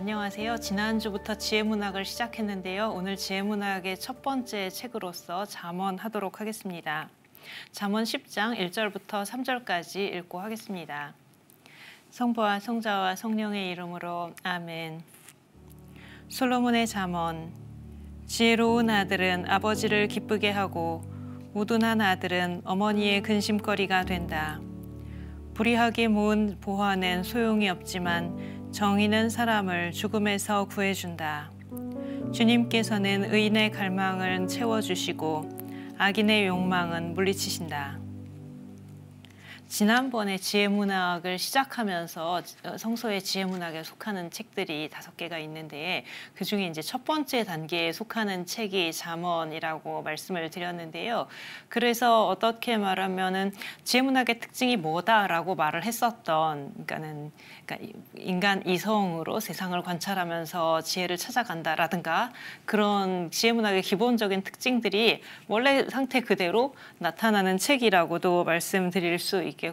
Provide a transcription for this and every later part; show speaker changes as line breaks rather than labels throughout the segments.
안녕하세요. 지난주부터 지혜문학을 시작했는데요. 오늘 지혜문학의 첫 번째 책으로서 잠언하도록 하겠습니다. 잠언 10장 1절부터 3절까지 읽고 하겠습니다. 성부와 성자와 성령의 이름으로 아멘. 솔로몬의 잠언. 지혜로운 아들은 아버지를 기쁘게 하고 우둔한 아들은 어머니의 근심거리가 된다. 불의하게 모은 보화는 소용이 없지만 정의는 사람을 죽음에서 구해준다. 주님께서는 의인의 갈망을 채워주시고 악인의 욕망은 물리치신다. 지난번에 지혜문학을 시작하면서 성서의 지혜문학에 속하는 책들이 5개가 있는데 그중에 이제 첫 번째 단계에 속하는 책이 잠언이라고 말씀을 드렸는데요. 그래서 어떻게 말하면은 지혜문학의 특징이 뭐다라고 말을 했었던 그러니까 인간 이성으로 세상을 관찰하면서 지혜를 찾아간다라든가 그런 지혜문학의 기본적인 특징들이 원래 상태 그대로 나타나는 책이라고도 말씀드릴 수 있겠습니다.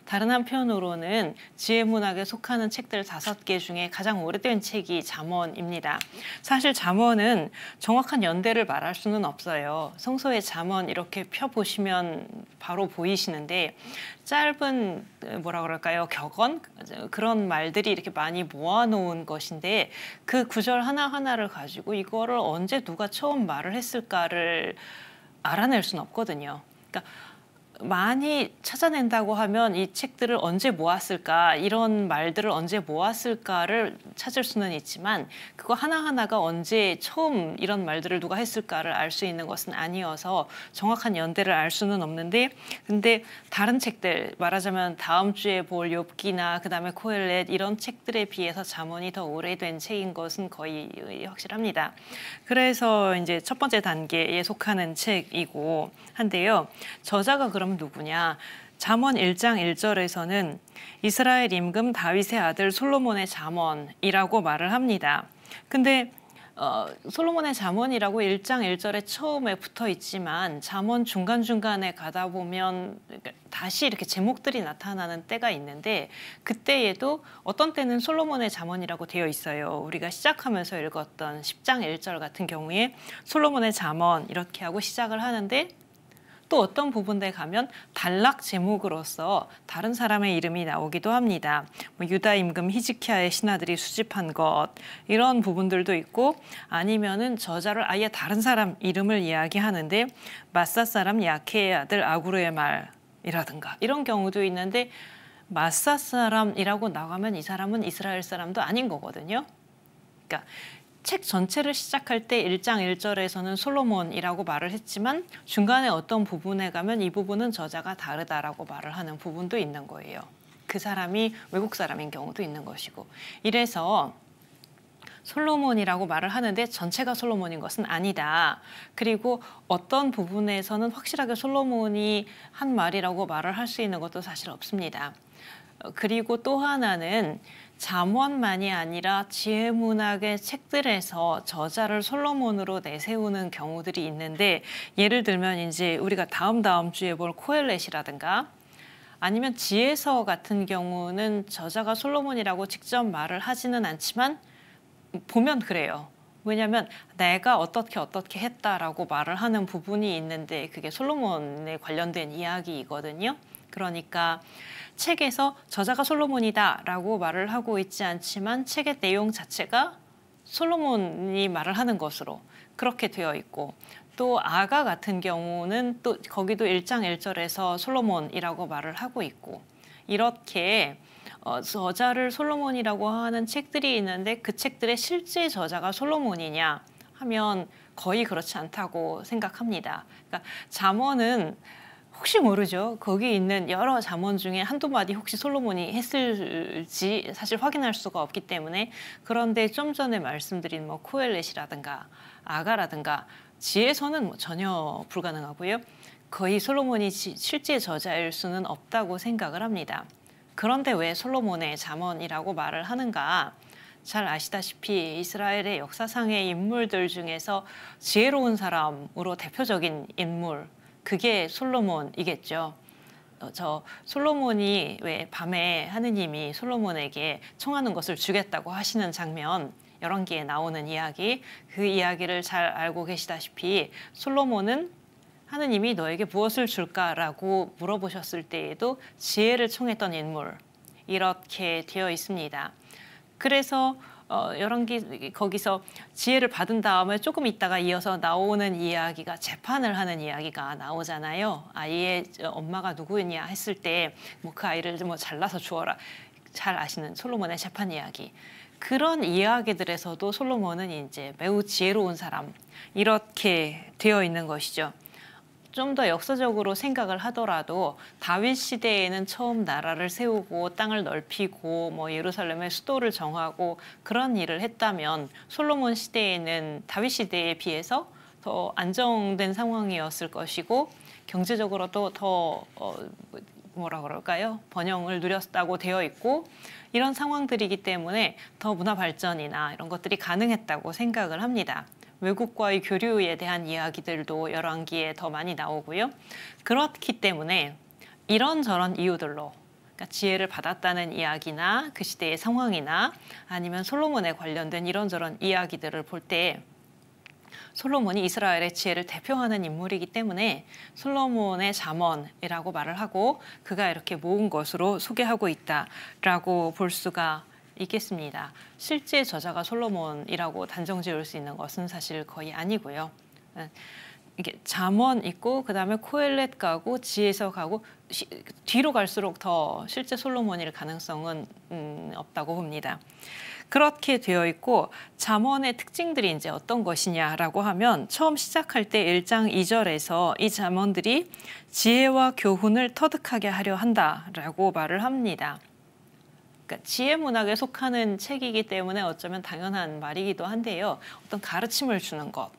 다른 한편으로는 지혜문학에 속하는 책들 5개 중에 가장 오래된 책이 잠언입니다. 사실 잠언은 정확한 연대를 말할 수는 없어요. 성서의 잠언 이렇게 펴보시면 바로 보이시는데 짧은 뭐라 그럴까요? 격언? 그런 말들이 이렇게 많이 모아놓은 것인데 그 구절 하나하나를 가지고 이거를 언제 누가 처음 말을 했을까를 알아낼 수는 없거든요. 그러니까 많이 찾아낸다고 하면 이 책들을 언제 모았을까, 이런 말들을 언제 모았을까를 찾을 수는 있지만 그거 하나하나가 언제 처음 이런 말들을 누가 했을까를 알 수 있는 것은 아니어서 정확한 연대를 알 수는 없는데 근데 다른 책들, 말하자면 다음 주에 볼 욥기나 그다음에 코엘렛 이런 책들에 비해서 잠언이 더 오래된 책인 것은 거의 확실합니다. 그래서 이제 첫 번째 단계에 속하는 책이고 한데요. 저자가 그럼 누구냐? 잠언 1장 1절에서는 이스라엘 임금 다윗의 아들 솔로몬의 잠언이라고 말을 합니다. 근데 솔로몬의 잠언이라고 1장 1절에 처음에 붙어 있지만 잠언 중간중간에 가다 보면 다시 이렇게 제목들이 나타나는 때가 있는데 그때에도 어떤 때는 솔로몬의 잠언이라고 되어 있어요. 우리가 시작하면서 읽었던 10장 1절 같은 경우에 솔로몬의 잠언 이렇게 하고 시작을 하는데 또 어떤 부분에 가면 단락 제목으로서 다른 사람의 이름이 나오기도 합니다. 유다 임금 히즈키야의 신하들이 수집한 것 이런 부분들도 있고 아니면은 저자를 아예 다른 사람 이름을 이야기하는데 마사 사람 야케의 아들 아구르의 말이라든가 이런 경우도 있는데 마사 사람이라고 나가면 이 사람은 이스라엘 사람도 아닌 거거든요. 그러니까 책 전체를 시작할 때 1장 1절에서는 솔로몬이라고 말을 했지만 중간에 어떤 부분에 가면 이 부분은 저자가 다르다라고 말을 하는 부분도 있는 거예요. 그 사람이 외국 사람인 경우도 있는 것이고 이래서 솔로몬이라고 말을 하는데 전체가 솔로몬인 것은 아니다. 그리고 어떤 부분에서는 확실하게 솔로몬이 한 말이라고 말을 할 수 있는 것도 사실 없습니다. 그리고 또 하나는 잠언만이 아니라 지혜문학의 책들에서 저자를 솔로몬으로 내세우는 경우들이 있는데 예를 들면 이제 우리가 다음 주에 볼 코엘렛이라든가 아니면 지혜서 같은 경우는 저자가 솔로몬이라고 직접 말을 하지는 않지만 보면 그래요. 왜냐하면 내가 어떻게 했다라고 말을 하는 부분이 있는데 그게 솔로몬에 관련된 이야기이거든요. 그러니까 책에서 저자가 솔로몬이다라고 말을 하고 있지 않지만 책의 내용 자체가 솔로몬이 말을 하는 것으로 그렇게 되어 있고 또 아가 같은 경우는 또 거기도 1장 1절에서 솔로몬이라고 말을 하고 있고 이렇게 저자를 솔로몬이라고 하는 책들이 있는데 그 책들의 실제 저자가 솔로몬이냐 하면 거의 그렇지 않다고 생각합니다. 그러니까 잠언은 혹시 모르죠. 거기 있는 여러 잠언 중에 한두 마디 혹시 솔로몬이 했을지 사실 확인할 수가 없기 때문에 그런데 좀 전에 말씀드린 코엘렛이라든가 아가라든가 지혜서는 전혀 불가능하고요. 거의 솔로몬이 실제 저자일 수는 없다고 생각을 합니다. 그런데 왜 솔로몬의 잠언이라고 말을 하는가? 잘 아시다시피 이스라엘의 역사상의 인물들 중에서 지혜로운 사람으로 대표적인 인물 그게 솔로몬이겠죠. 저 솔로몬이 왜 밤에 하느님이 솔로몬에게 청하는 것을 주겠다고 하시는 장면, 열왕기에 나오는 이야기, 그 이야기를 잘 알고 계시다시피 솔로몬은 하느님이 너에게 무엇을 줄까라고 물어보셨을 때에도 지혜를 청했던 인물, 이렇게 되어 있습니다. 그래서 열왕기 거기서 지혜를 받은 다음에 조금 있다가 이어서 나오는 이야기가 재판을 하는 이야기가 나오잖아요. 아이의 엄마가 누구냐 했을 때 뭐 그 아이를 뭐 잘라서 주어라. 잘 아시는 솔로몬의 재판 이야기. 그런 이야기들에서도 솔로몬은 이제 매우 지혜로운 사람, 이렇게 되어 있는 것이죠. 좀 더 역사적으로 생각을 하더라도 다윗 시대에는 처음 나라를 세우고 땅을 넓히고 뭐 예루살렘의 수도를 정하고 그런 일을 했다면 솔로몬 시대에는 다윗 시대에 비해서 더 안정된 상황이었을 것이고 경제적으로도 더 뭐라 그럴까요? 번영을 누렸다고 되어 있고 이런 상황들이기 때문에 더 문화 발전이나 이런 것들이 가능했다고 생각을 합니다. 외국과의 교류에 대한 이야기들도 열왕기에 더 많이 나오고요. 그렇기 때문에 이런저런 이유들로 그러니까 지혜를 받았다는 이야기나 그 시대의 상황이나 아니면 솔로몬에 관련된 이런저런 이야기들을 볼 때 솔로몬이 이스라엘의 지혜를 대표하는 인물이기 때문에 솔로몬의 잠언이라고 말을 하고 그가 이렇게 모은 것으로 소개하고 있다라고 볼 수가 있겠습니다. 실제 저자가 솔로몬이라고 단정 지을 수 있는 것은 사실 거의 아니고요. 이게 잠언 있고 그다음에 코엘렛 가고 지혜서 가고 뒤로 갈수록 더 실제 솔로몬일 가능성은 없다고 봅니다. 그렇게 되어 있고 잠언의 특징들이 이제 어떤 것이냐라고 하면 처음 시작할 때 1장 2절에서 이 잠언들이 지혜와 교훈을 터득하게 하려 한다라고 말을 합니다. 그러니까 지혜 문학에 속하는 책이기 때문에 어쩌면 당연한 말이기도 한데요. 어떤 가르침을 주는 것.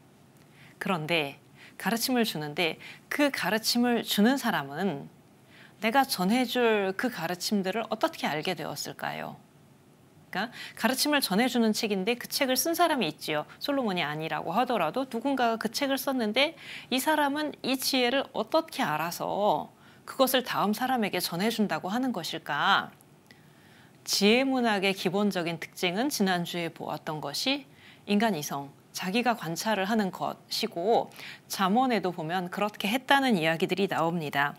그런데 가르침을 주는데 그 가르침을 주는 사람은 내가 전해줄 그 가르침들을 어떻게 알게 되었을까요? 그러니까 가르침을 전해주는 책인데 그 책을 쓴 사람이 있지요. 솔로몬이 아니라고 하더라도 누군가가 그 책을 썼는데 이 사람은 이 지혜를 어떻게 알아서 그것을 다음 사람에게 전해준다고 하는 것일까? 지혜 문학의 기본적인 특징은 지난주에 보았던 것이 인간 이성, 자기가 관찰을 하는 것이고 잠언에도 보면 그렇게 했다는 이야기들이 나옵니다.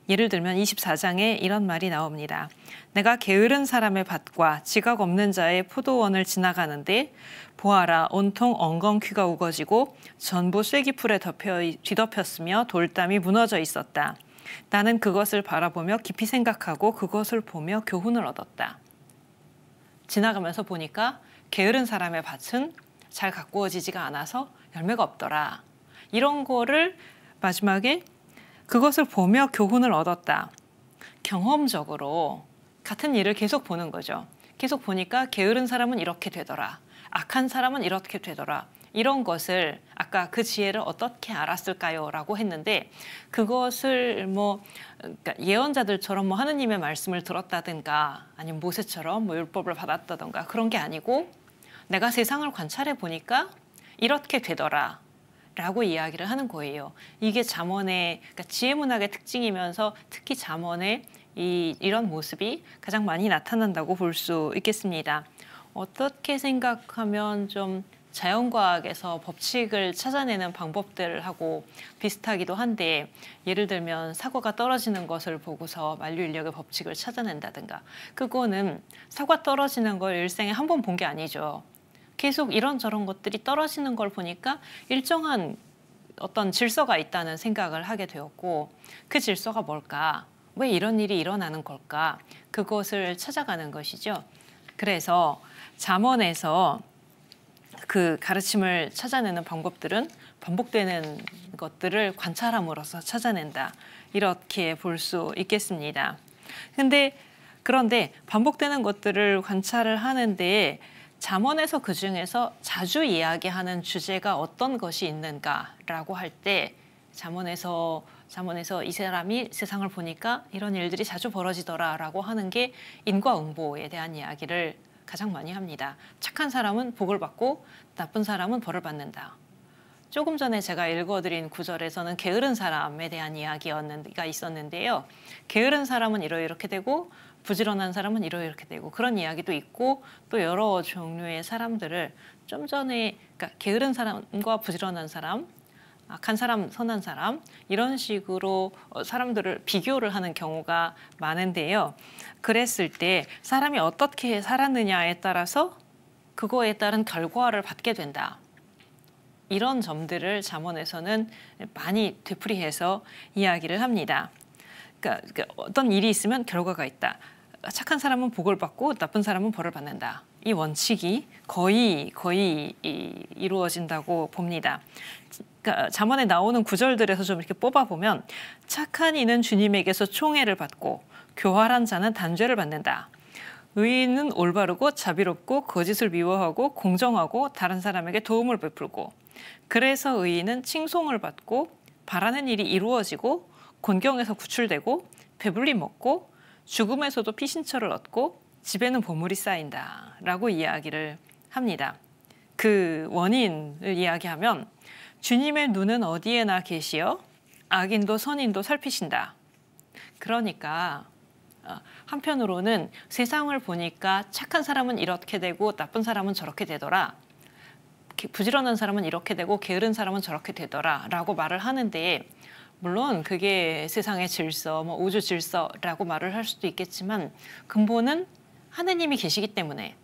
예를 들면 24장에 이런 말이 나옵니다. 내가 게으른 사람의 밭과 지각 없는 자의 포도원을 지나가는데 보아라 온통 엉겅퀴가 우거지고 전부 쐐기풀에 뒤덮였으며 돌담이 무너져 있었다. 나는 그것을 바라보며 깊이 생각하고 그것을 보며 교훈을 얻었다. 지나가면서 보니까 게으른 사람의 밭은 잘 가꾸어지지가 않아서 열매가 없더라. 이런 거를 마지막에 그것을 보며 교훈을 얻었다. 경험적으로 같은 일을 계속 보는 거죠. 계속 보니까 게으른 사람은 이렇게 되더라. 악한 사람은 이렇게 되더라. 이런 것을 아까 그 지혜를 어떻게 알았을까요? 라고 했는데 그것을 그러니까 예언자들처럼 하느님의 말씀을 들었다든가 아니면 모세처럼 율법을 받았다든가 그런 게 아니고 내가 세상을 관찰해 보니까 이렇게 되더라. 라고 이야기를 하는 거예요. 이게 잠언의 그러니까 지혜 문학의 특징이면서 특히 잠언의 이런 모습이 가장 많이 나타난다고 볼 수 있겠습니다. 어떻게 생각하면 좀 자연과학에서 법칙을 찾아내는 방법들하고 비슷하기도 한데 예를 들면 사과가 떨어지는 것을 보고서 만류인력의 법칙을 찾아낸다든가 그거는 사과 떨어지는 걸 일생에 한 번 본 게 아니죠. 계속 이런저런 것들이 떨어지는 걸 보니까 일정한 어떤 질서가 있다는 생각을 하게 되었고 그 질서가 뭘까? 왜 이런 일이 일어나는 걸까? 그것을 찾아가는 것이죠. 그래서 잠언에서 그 가르침을 찾아내는 방법들은 반복되는 것들을 관찰함으로써 찾아낸다. 이렇게 볼 수 있겠습니다. 그런데 반복되는 것들을 관찰을 하는데 잠언에서 그중에서 자주 이야기하는 주제가 어떤 것이 있는가라고 할 때 잠언에서 이 사람이 세상을 보니까 이런 일들이 자주 벌어지더라라고 하는 게 인과응보에 대한 이야기를 가장 많이 합니다. 착한 사람은 복을 받고 나쁜 사람은 벌을 받는다. 조금 전에 제가 읽어드린 구절에서는 게으른 사람에 대한 이야기가 있었는데요. 게으른 사람은 이렇게 되고 부지런한 사람은 이렇게 되고 그런 이야기도 있고 또 여러 종류의 사람들을 좀 전에 그러니까 게으른 사람과 부지런한 사람, 악한 사람, 선한 사람 이런 식으로 사람들을 비교를 하는 경우가 많은데요. 그랬을 때 사람이 어떻게 살았느냐에 따라서 그거에 따른 결과를 받게 된다. 이런 점들을 잠언에서는 많이 되풀이해서 이야기를 합니다. 그러니까 어떤 일이 있으면 결과가 있다. 착한 사람은 복을 받고 나쁜 사람은 벌을 받는다. 이 원칙이 거의 이루어진다고 봅니다. 그러니까 잠언에 나오는 구절들에서 좀 이렇게 뽑아보면 착한 이는 주님에게서 총애를 받고 교활한 자는 단죄를 받는다. 의인은 올바르고 자비롭고 거짓을 미워하고 공정하고 다른 사람에게 도움을 베풀고 그래서 의인은 칭송을 받고 바라는 일이 이루어지고 곤경에서 구출되고 배불리 먹고 죽음에서도 피신처를 얻고 집에는 보물이 쌓인다 라고 이야기를 합니다. 그 원인을 이야기하면 주님의 눈은 어디에나 계시어 악인도 선인도 살피신다. 그러니까 한편으로는 세상을 보니까 착한 사람은 이렇게 되고 나쁜 사람은 저렇게 되더라. 부지런한 사람은 이렇게 되고 게으른 사람은 저렇게 되더라 라고 말을 하는데 물론 그게 세상의 질서, 우주 질서라고 말을 할 수도 있겠지만 근본은 하느님이 계시기 때문에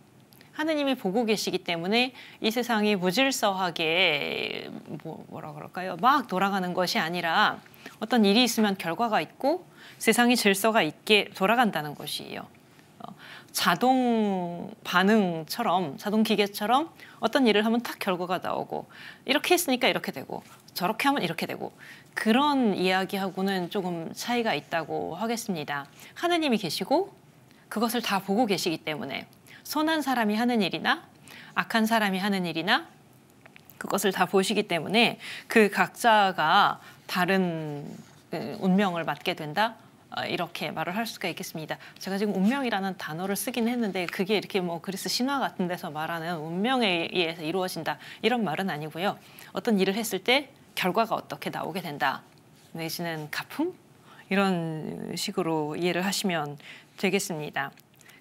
하느님이 보고 계시기 때문에 이 세상이 무질서하게 뭐라 그럴까요? 막 돌아가는 것이 아니라 어떤 일이 있으면 결과가 있고 세상이 질서가 있게 돌아간다는 것이에요. 자동 반응처럼 자동 기계처럼 어떤 일을 하면 딱 결과가 나오고 이렇게 했으니까 이렇게 되고 저렇게 하면 이렇게 되고 그런 이야기하고는 조금 차이가 있다고 하겠습니다. 하느님이 계시고 그것을 다 보고 계시기 때문에 선한 사람이 하는 일이나 악한 사람이 하는 일이나 그것을 다 보시기 때문에 그 각자가 다른 운명을 맞게 된다. 이렇게 말을 할 수가 있겠습니다. 제가 지금 운명이라는 단어를 쓰긴 했는데 그게 이렇게 그리스 신화 같은 데서 말하는 운명에 의해서 이루어진다 이런 말은 아니고요. 어떤 일을 했을 때 결과가 어떻게 나오게 된다. 내지는 가품? 이런 식으로 이해를 하시면 되겠습니다.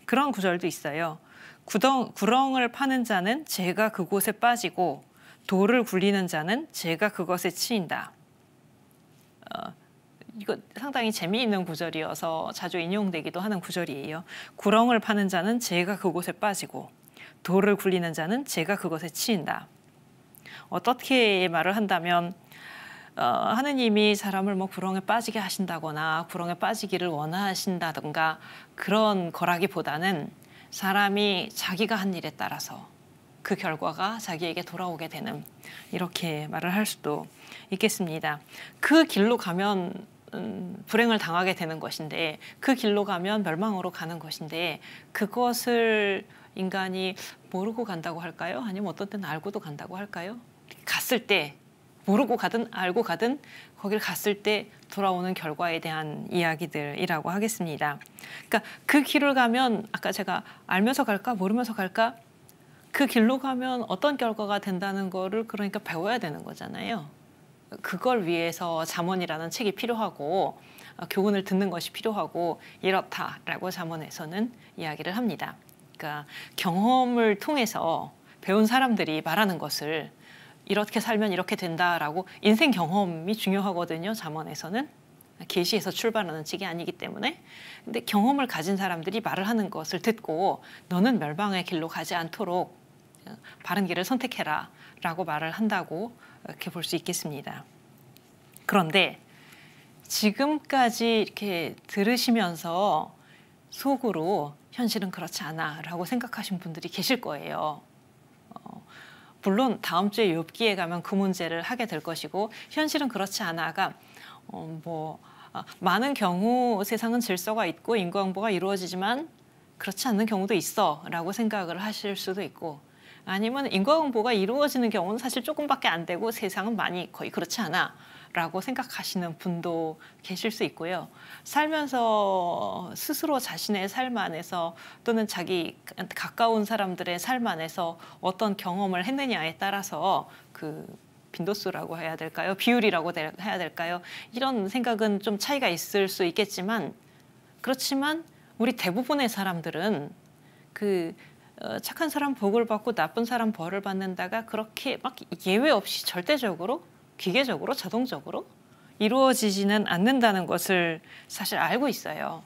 그런 구절도 있어요. 구렁을 파는 자는 재가 그곳에 빠지고 돌을 굴리는 자는 재가 그것에 치인다. 이거 상당히 재미있는 구절이어서 자주 인용되기도 하는 구절이에요. 구렁을 파는 자는 재가 그곳에 빠지고 돌을 굴리는 자는 재가 그것에 치인다. 어떻게 말을 한다면 하느님이 사람을 구렁에 빠지게 하신다거나 구렁에 빠지기를 원하신다든가 그런 거라기보다는 사람이 자기가 한 일에 따라서 그 결과가 자기에게 돌아오게 되는 이렇게 말을 할 수도 있겠습니다. 그 길로 가면 불행을 당하게 되는 것인데 그 길로 가면 멸망으로 가는 것인데 그것을 인간이 모르고 간다고 할까요? 아니면 어떤 때는 알고도 간다고 할까요? 갔을 때 모르고 가든 알고 가든 거길 갔을 때 돌아오는 결과에 대한 이야기들이라고 하겠습니다. 그러니까 그 길을 가면 아까 제가 알면서 갈까 모르면서 갈까 그 길로 가면 어떤 결과가 된다는 거를 그러니까 배워야 되는 거잖아요. 그걸 위해서 잠언이라는 책이 필요하고 교훈을 듣는 것이 필요하고 이렇다라고 잠언에서는 이야기를 합니다. 그러니까 경험을 통해서 배운 사람들이 말하는 것을 이렇게 살면 이렇게 된다라고 인생 경험이 중요하거든요. 잠언에서는 계시에서 출발하는 책이 아니기 때문에 근데 경험을 가진 사람들이 말을 하는 것을 듣고 너는 멸망의 길로 가지 않도록 바른 길을 선택해라 라고 말을 한다고 이렇게 볼 수 있겠습니다. 그런데 지금까지 이렇게 들으시면서 속으로 현실은 그렇지 않아 라고 생각하신 분들이 계실 거예요. 물론 다음 주에 욥기에 가면 그 문제를 하게 될 것이고 현실은 그렇지 않아가 많은 경우 세상은 질서가 있고 인과응보가 이루어지지만 그렇지 않는 경우도 있어 라고 생각을 하실 수도 있고 아니면 인과응보가 이루어지는 경우는 사실 조금밖에 안 되고 세상은 거의 그렇지 않아 라고 생각하시는 분도 계실 수 있고요. 살면서 스스로 자신의 삶 안에서 또는 자기 가까운 사람들의 삶 안에서 어떤 경험을 했느냐에 따라서 그 빈도수라고 해야 될까요? 비율이라고 해야 될까요? 이런 생각은 좀 차이가 있을 수 있겠지만 그렇지만 우리 대부분의 사람들은 착한 사람 복을 받고 나쁜 사람 벌을 받는다가 그렇게 막 예외 없이 절대적으로 기계적으로 자동적으로 이루어지지는 않는다는 것을 사실 알고 있어요.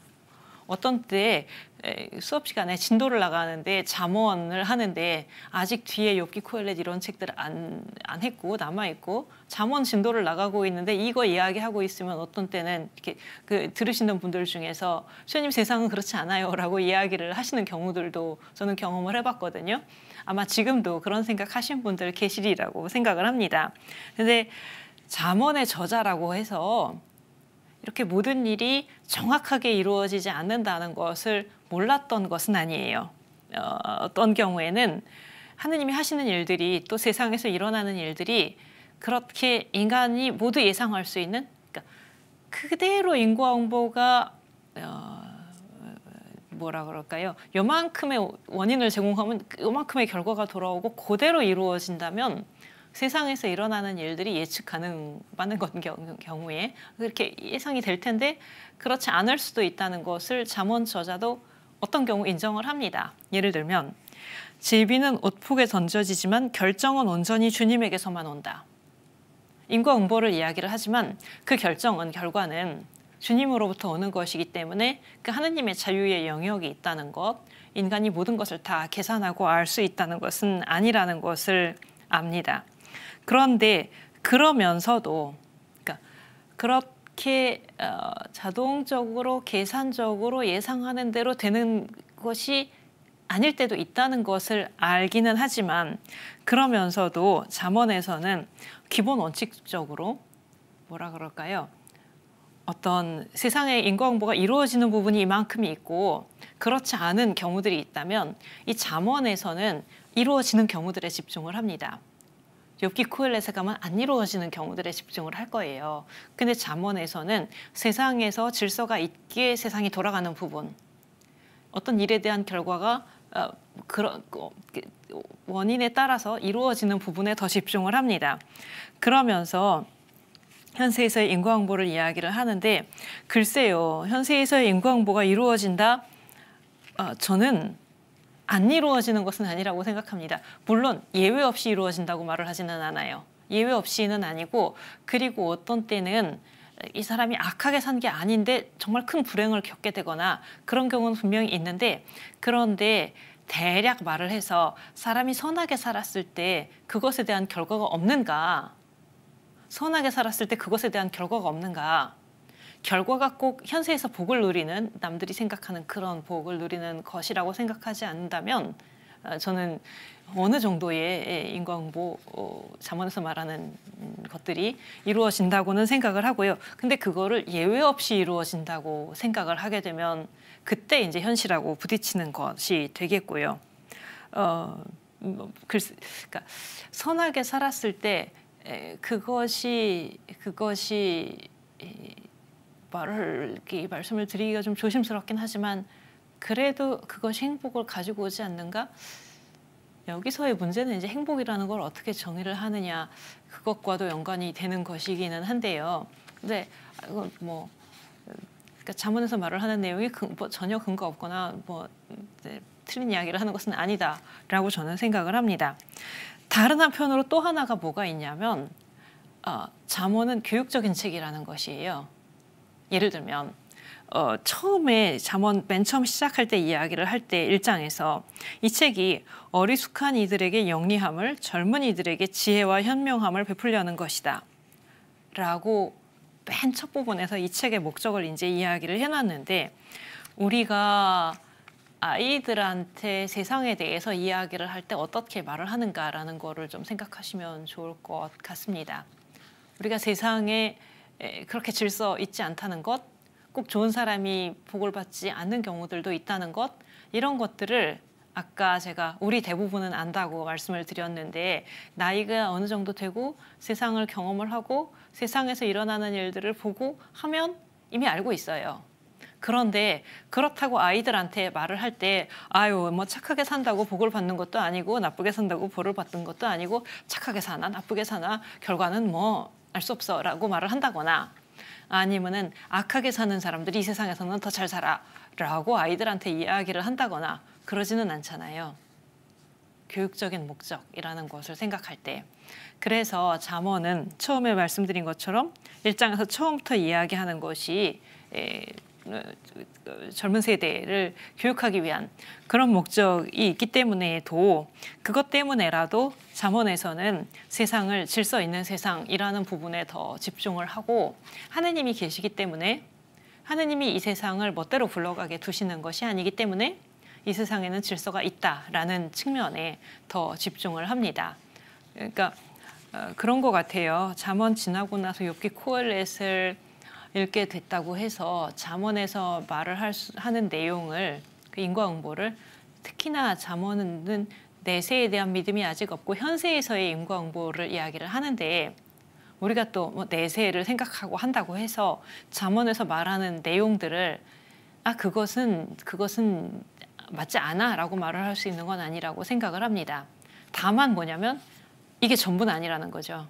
어떤 때 수업 시간에 진도를 나가는데 잠원을 하는데 아직 뒤에 욥기 코엘렛 이런 책들 안 했고 남아있고 잠원 진도를 나가고 있는데 이거 이야기하고 있으면 어떤 때는 이렇게 들으시는 분들 중에서 수녀님 세상은 그렇지 않아요 라고 이야기를 하시는 경우들도 저는 경험을 해봤거든요. 아마 지금도 그런 생각 하신 분들 계시리라고 생각을 합니다. 근데 잠언의 저자라고 해서 이렇게 모든 일이 정확하게 이루어지지 않는다는 것을 몰랐던 것은 아니에요. 어떤 경우에는 하느님이 하시는 일들이 또 세상에서 일어나는 일들이 그렇게 인간이 모두 예상할 수 있는 그러니까 그대로 인과응보가 뭐라 그럴까요? 요만큼의 원인을 제공하면 요만큼의 결과가 돌아오고 그대로 이루어진다면 세상에서 일어나는 일들이 예측 가능한 경우에 그렇게 예상이 될 텐데 그렇지 않을 수도 있다는 것을 잠언 저자도 어떤 경우 인정을 합니다. 예를 들면 제비는 옷폭에 던져지지만 결정은 온전히 주님에게서만 온다. 인과응보를 이야기를 하지만 그 결과는 주님으로부터 오는 것이기 때문에 그 하느님의 자유의 영역이 있다는 것, 인간이 모든 것을 다 계산하고 알 수 있다는 것은 아니라는 것을 압니다. 그런데 그러면서도 그러니까 그렇게 자동적으로 계산적으로 예상하는 대로 되는 것이 아닐 때도 있다는 것을 알기는 하지만 그러면서도 잠언에서는 기본 원칙적으로 뭐라 그럴까요? 어떤 세상의 인과응보가 이루어지는 부분이 이만큼이 있고 그렇지 않은 경우들이 있다면 이 잠언에서는 이루어지는 경우들에 집중을 합니다. 욥기 코엘렛에 가면 안 이루어지는 경우들에 집중을 할 거예요. 근데 잠언에서는 세상에서 질서가 있게 세상이 돌아가는 부분, 어떤 일에 대한 결과가 그런 원인에 따라서 이루어지는 부분에 더 집중을 합니다. 그러면서 현세에서의 인과응보를 이야기를 하는데 글쎄요. 현세에서의 인과응보가 이루어진다? 저는 안 이루어지는 것은 아니라고 생각합니다. 물론 예외 없이 이루어진다고 말을 하지는 않아요. 예외 없이는 아니고 그리고 어떤 때는 이 사람이 악하게 산 게 아닌데 정말 큰 불행을 겪게 되거나 그런 경우는 분명히 있는데 그런데 대략 말을 해서 사람이 선하게 살았을 때 그것에 대한 결과가 없는가? 선하게 살았을 때 그것에 대한 결과가 없는가? 결과가 꼭 현세에서 복을 누리는 남들이 생각하는 그런 복을 누리는 것이라고 생각하지 않는다면 저는 어느 정도의 인과응보 잠언에서 말하는 것들이 이루어진다고는 생각을 하고요. 근데 그거를 예외 없이 이루어진다고 생각을 하게 되면 그때 이제 현실하고 부딪히는 것이 되겠고요. 그러니까 선하게 살았을 때 그것이 말씀을 드리기가 좀 조심스럽긴 하지만 그래도 그것이 행복을 가지고 오지 않는가? 여기서의 문제는 이제 행복이라는 걸 어떻게 정의를 하느냐 그것과도 연관이 되는 것이기는 한데요. 근데 그러니까 잠언에서 말을 하는 내용이 전혀 근거 없거나 틀린 이야기를 하는 것은 아니다라고 저는 생각을 합니다. 다른 한편으로 또 하나가 뭐가 있냐면 잠언은 교육적인 책이라는 것이에요. 예를 들면 처음에 잠언 맨 처음 시작할 때 이야기를 할 때 1장에서 이 책이 어리숙한 이들에게 영리함을 젊은 이들에게 지혜와 현명함을 베풀려는 것이다 라고 맨 첫 부분에서 이 책의 목적을 이제 이야기를 해놨는데 우리가 아이들한테 세상에 대해서 이야기를 할 때 어떻게 말을 하는가라는 거를 좀 생각하시면 좋을 것 같습니다. 우리가 세상에 그렇게 질서 있지 않다는 것, 꼭 좋은 사람이 복을 받지 않는 경우들도 있다는 것, 이런 것들을 아까 제가 우리 대부분은 안다고 말씀을 드렸는데 나이가 어느 정도 되고 세상을 경험을 하고 세상에서 일어나는 일들을 보고 하면 이미 알고 있어요. 그런데 그렇다고 아이들한테 말을 할 때 아유 뭐 착하게 산다고 복을 받는 것도 아니고 나쁘게 산다고 벌을 받는 것도 아니고 착하게 사나 나쁘게 사나 결과는 뭐 알 수 없어 라고 말을 한다거나 아니면은 악하게 사는 사람들이 이 세상에서는 더 잘 살아 라고 아이들한테 이야기를 한다거나 그러지는 않잖아요. 교육적인 목적이라는 것을 생각할 때. 그래서 잠언은 처음에 말씀드린 것처럼 1장에서 처음부터 이야기하는 것이 젊은 세대를 교육하기 위한 그런 목적이 있기 때문에도 그것 때문에라도 잠언에서는 세상을 질서 있는 세상이라는 부분에 더 집중을 하고 하느님이 계시기 때문에 하느님이 이 세상을 멋대로 굴러가게 두시는 것이 아니기 때문에 이 세상에는 질서가 있다라는 측면에 더 집중을 합니다. 그러니까 그런 것 같아요. 잠언 지나고 나서 욥기 코엘렛을 읽게 됐다고 해서 잠언에서 말을 하는 내용을 그 인과응보를 특히나 잠언은 내세에 대한 믿음이 아직 없고 현세에서의 인과응보를 이야기를 하는데 우리가 또 뭐 내세를 생각하고 한다고 해서 잠언에서 말하는 내용들을 그것은 맞지 않아라고 말을 할 수 있는 건 아니라고 생각을 합니다. 다만 뭐냐면 이게 전부는 아니라는 거죠.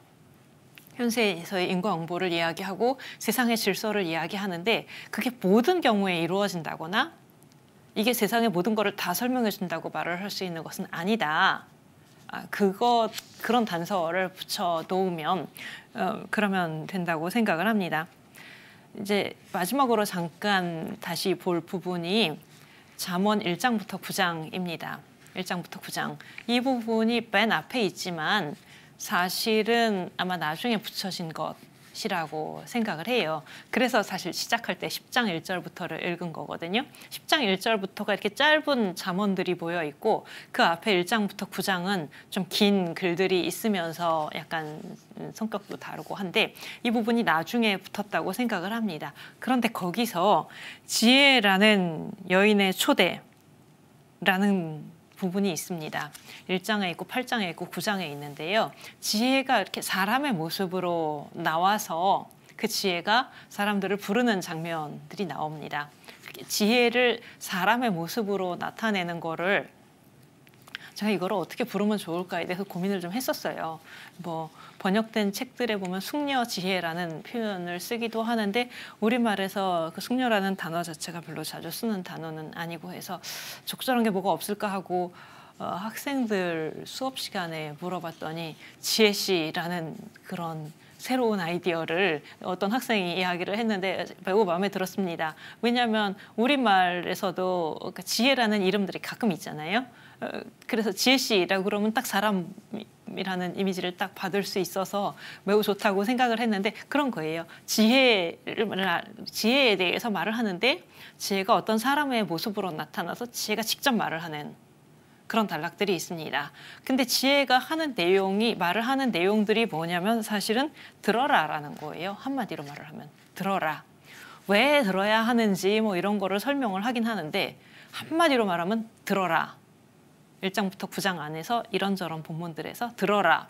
현세에서의 인과응보를 이야기하고 세상의 질서를 이야기하는데 그게 모든 경우에 이루어진다거나 이게 세상의 모든 것을 다 설명해 준다고 말을 할 수 있는 것은 아니다. 그런 단서를 붙여 놓으면 그러면 된다고 생각을 합니다. 이제 마지막으로 잠깐 다시 볼 부분이 잠언 1장부터 9장입니다. 1장부터 9장. 이 부분이 맨 앞에 있지만 사실은 아마 나중에 붙여진 것이라고 생각을 해요. 그래서 사실 시작할 때 10장 1절부터를 읽은 거거든요. 10장 1절부터가 이렇게 짧은 잠언들이 모여 있고 그 앞에 1장부터 9장은 좀 긴 글들이 있으면서 약간 성격도 다르고 한데 이 부분이 나중에 붙었다고 생각을 합니다. 그런데 거기서 지혜라는 여인의 초대라는 부분이 있습니다. 1장에 있고 8장에 있고 9장에 있는데요. 지혜가 이렇게 사람의 모습으로 나와서 그 지혜가 사람들을 부르는 장면들이 나옵니다. 지혜를 사람의 모습으로 나타내는 거를 제가 이거를 어떻게 부르면 좋을까에 대해서 고민을 좀 했었어요. 뭐 번역된 책들에 보면 숙녀 지혜라는 표현을 쓰기도 하는데 우리말에서 그 숙녀라는 단어 자체가 별로 자주 쓰는 단어는 아니고 해서 적절한 게 뭐가 없을까 하고 학생들 수업 시간에 물어봤더니 지혜씨라는 그런 새로운 아이디어를 어떤 학생이 이야기를 했는데 매우 마음에 들었습니다. 왜냐하면 우리말에서도 지혜라는 이름들이 가끔 있잖아요. 그래서 지혜씨라고 그러면 딱 사람이라는 이미지를 딱 받을 수 있어서 매우 좋다고 생각을 했는데 그런 거예요. 지혜에 대해서 말을 하는데 지혜가 어떤 사람의 모습으로 나타나서 지혜가 직접 말을 하는 그런 단락들이 있습니다. 근데 지혜가 말을 하는 내용들이 뭐냐면 사실은 들어라라는 거예요. 한마디로 말을 하면 들어라. 왜 들어야 하는지 뭐 이런 거를 설명을 하긴 하는데 한마디로 말하면 들어라. 1장부터 9장 안에서 이런저런 본문들에서 들어라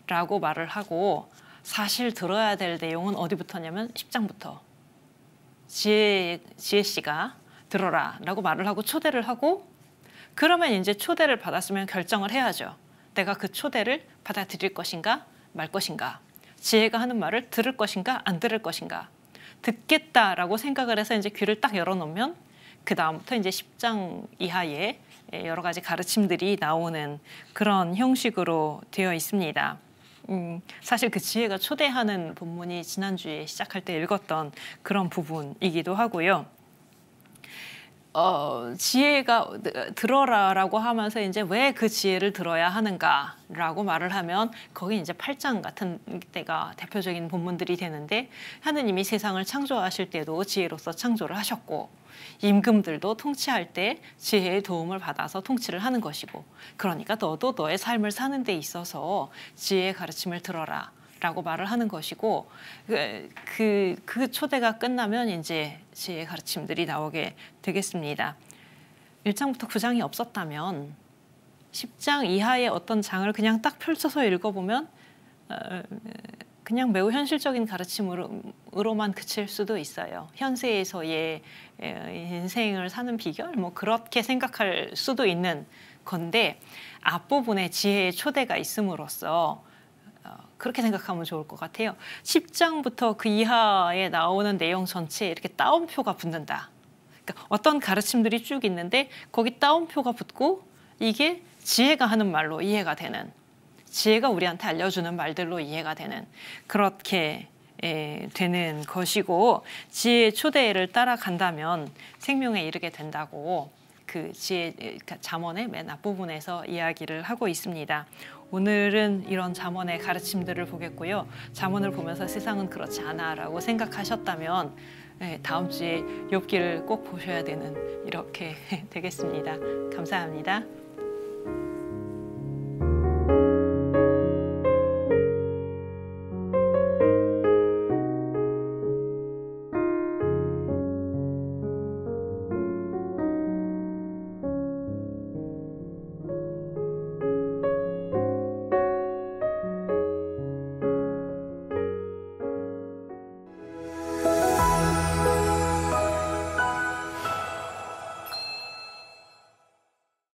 라고 말을 하고 사실 들어야 될 내용은 어디부터냐면 10장부터 지혜 씨가 들어라 라고 말을 하고 초대를 하고 그러면 이제 초대를 받았으면 결정을 해야죠. 내가 그 초대를 받아들일 것인가 말 것인가 지혜가 하는 말을 들을 것인가 안 들을 것인가 듣겠다라고 생각을 해서 이제 귀를 딱 열어놓으면 그 다음부터 이제 10장 이하에 여러 가지 가르침들이 나오는 그런 형식으로 되어 있습니다. 사실 그 지혜가 초대하는 본문이 지난주에 시작할 때 읽었던 그런 부분이기도 하고요. 지혜가 들어라라고 하면서 이제 왜 그 지혜를 들어야 하는가라고 말을 하면 거기 이제 8장 같은 때가 대표적인 본문들이 되는데 하느님이 세상을 창조하실 때도 지혜로서 창조를 하셨고 임금들도 통치할 때 지혜의 도움을 받아서 통치를 하는 것이고 그러니까 너도 너의 삶을 사는 데 있어서 지혜의 가르침을 들어라 라고 말을 하는 것이고 그 초대가 끝나면 이제 지혜의 가르침들이 나오게 되겠습니다. 1장부터 9장이 없었다면 10장 이하의 어떤 장을 그냥 딱 펼쳐서 읽어보면 그냥 매우 현실적인 가르침으로만 그칠 수도 있어요. 현세에서의 인생을 사는 비결? 뭐 그렇게 생각할 수도 있는 건데 앞부분에 지혜의 초대가 있음으로써 그렇게 생각하면 좋을 것 같아요. 10장부터 그 이하에 나오는 내용 전체에 이렇게 따옴표가 붙는다. 그러니까 어떤 가르침들이 쭉 있는데 거기 따옴표가 붙고 이게 지혜가 하는 말로 이해가 되는, 지혜가 우리한테 알려주는 말들로 이해가 되는, 그렇게 되는 것이고, 지혜의 초대를 따라간다면 생명에 이르게 된다고 그 잠언의 맨 앞부분에서 이야기를 하고 있습니다. 오늘은 이런 잠언의 가르침들을 보겠고요. 잠언을 보면서 세상은 그렇지 않아라고 생각하셨다면 다음 주에 욥기를 꼭 보셔야 되는, 이렇게 되겠습니다. 감사합니다.